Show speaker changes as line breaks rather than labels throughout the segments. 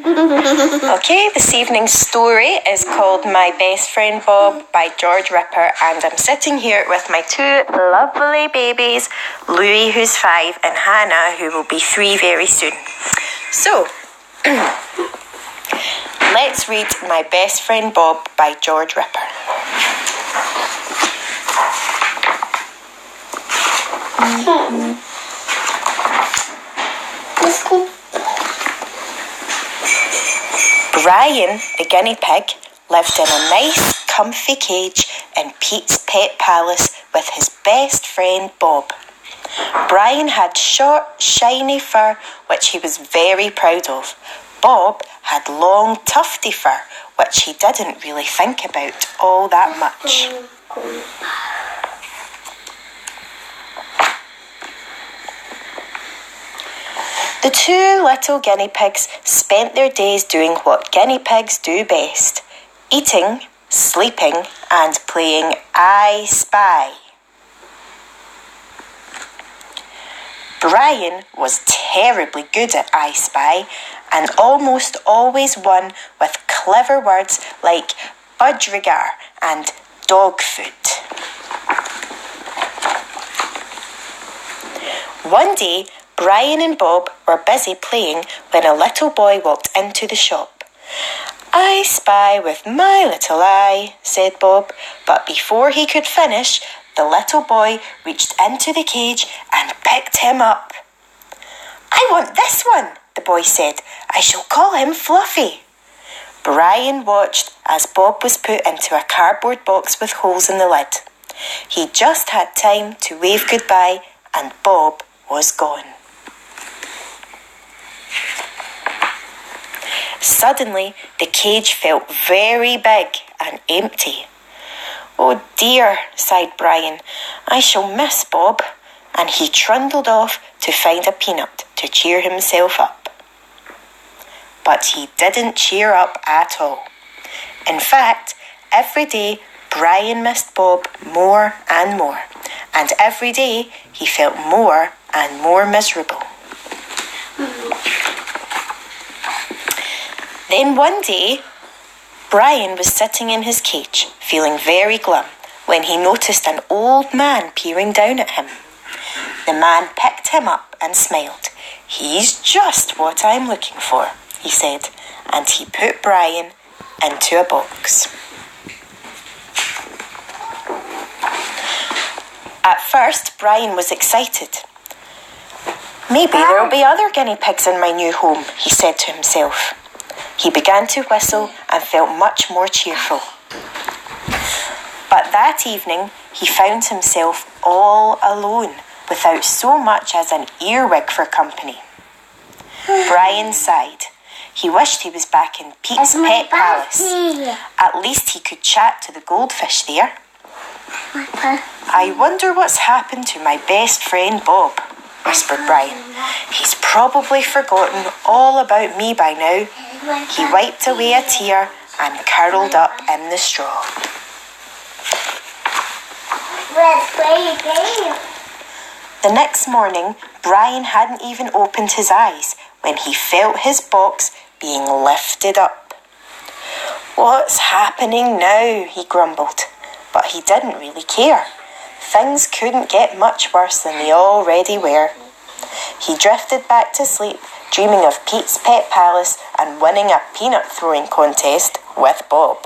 Okay, this evening's story is called My Best Friend Bob by George Ripper, and I'm sitting here with my two lovely babies, Louie, who's 5, and Hannah, who will be 3 very soon. So, let's read My Best Friend Bob by George Ripper. Brian, the guinea pig, lived in a nice, comfy cage in Pete's pet palace with his best friend Bob. Brian had short, shiny fur, which he was very proud of. Bob had long, tufty fur, which he didn't really think about all that much. The 2 little guinea pigs spent their days doing what guinea pigs do best: eating, sleeping, and playing I Spy. Brian was terribly good at I Spy and almost always won with clever words like budgerigar and dog food. One day, Brian and Bob were busy playing when a little boy walked into the shop. "I spy with my little eye," said Bob, but before he could finish, the little boy reached into the cage and picked him up. "I want this one," the boy said. "I shall call him Fluffy." Brian watched as Bob was put into a cardboard box with holes in the lid. He just had time to wave goodbye and Bob was gone. Suddenly, the cage felt very big and empty. "Oh dear," sighed Brian. "I shall miss Bob." And he trundled off to find a peanut to cheer himself up. But he didn't cheer up at all. In fact, every day Brian missed Bob more and more, and every day he felt more and more miserable. Then one day, Brian was sitting in his cage, feeling very glum, when he noticed an old man peering down at him. The man picked him up and smiled. "He's just what I'm looking for," he said, and he put Brian into a box. At first, Brian was excited. "Maybe there'll be other guinea pigs in my new home," he said to himself. He began to whistle and felt much more cheerful. But that evening, he found himself all alone, without so much as an earwig for company. Brian sighed. He wished he was back in Pete's pet palace. At least he could chat to the goldfish there. "I wonder what's happened to my best friend Bob," whispered Brian. "He's probably forgotten all about me by now." He wiped away a tear and curled up in the straw. The next morning, Brian hadn't even opened his eyes when he felt his box being lifted up. "What's happening now?" he grumbled, but he didn't really care. Things couldn't get much worse than they already were. He drifted back to sleep, dreaming of Pete's pet palace and winning a peanut throwing contest with Bob.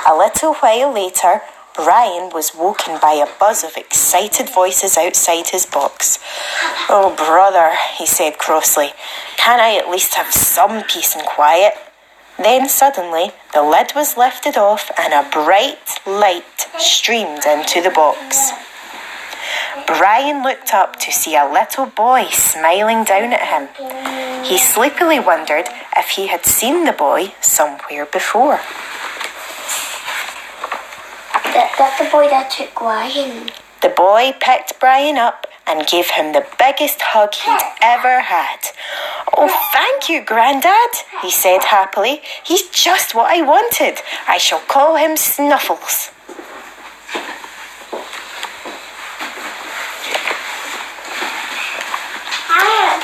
A little while later, Brian was woken by a buzz of excited voices outside his box. "Oh, brother," he said crossly, "can I at least have some peace and quiet?" Then suddenly the lid was lifted off and a bright light streamed into the box. Brian looked up to see a little boy smiling down at him. He sleepily wondered if he had seen the boy somewhere before.
That's the boy that took Brian.
The boy picked Brian up and gave him the biggest hug he'd ever had. "Oh, thank you, Grandad," he said happily. "He's just what I wanted. I shall call him Snuffles."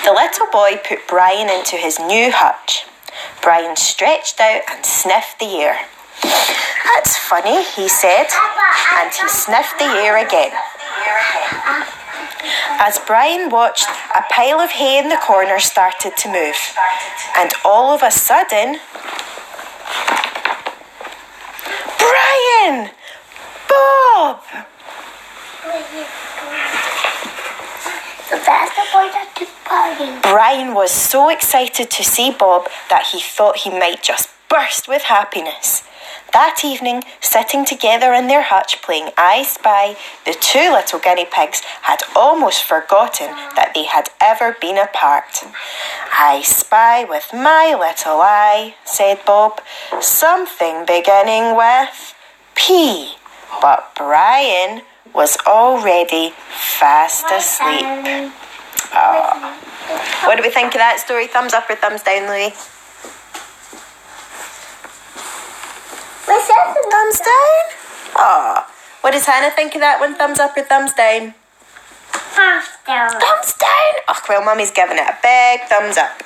The little boy put Brian into his new hutch. Brian stretched out and sniffed the air. "That's funny," he said, and he sniffed the air again. As Brian watched, a pile of hay in the corner started to move, and all of a sudden, Brian! Bob!
So that's the boy that took Brian.
Brian was so excited to see Bob that he thought he might just burst with happiness. That evening, sitting together in their hutch playing I Spy, the two little guinea pigs had almost forgotten that they had ever been apart. "I spy with my little eye," said Bob, "something beginning with P." But Brian was already fast asleep. Oh. What do we think of that story? Thumbs up or thumbs down, Louie? Thumbs down? Oh. What does Hannah think of that one? Thumbs up or thumbs down?
Thumbs down.
Thumbs down? Oh, well, Mummy's giving it a big thumbs up.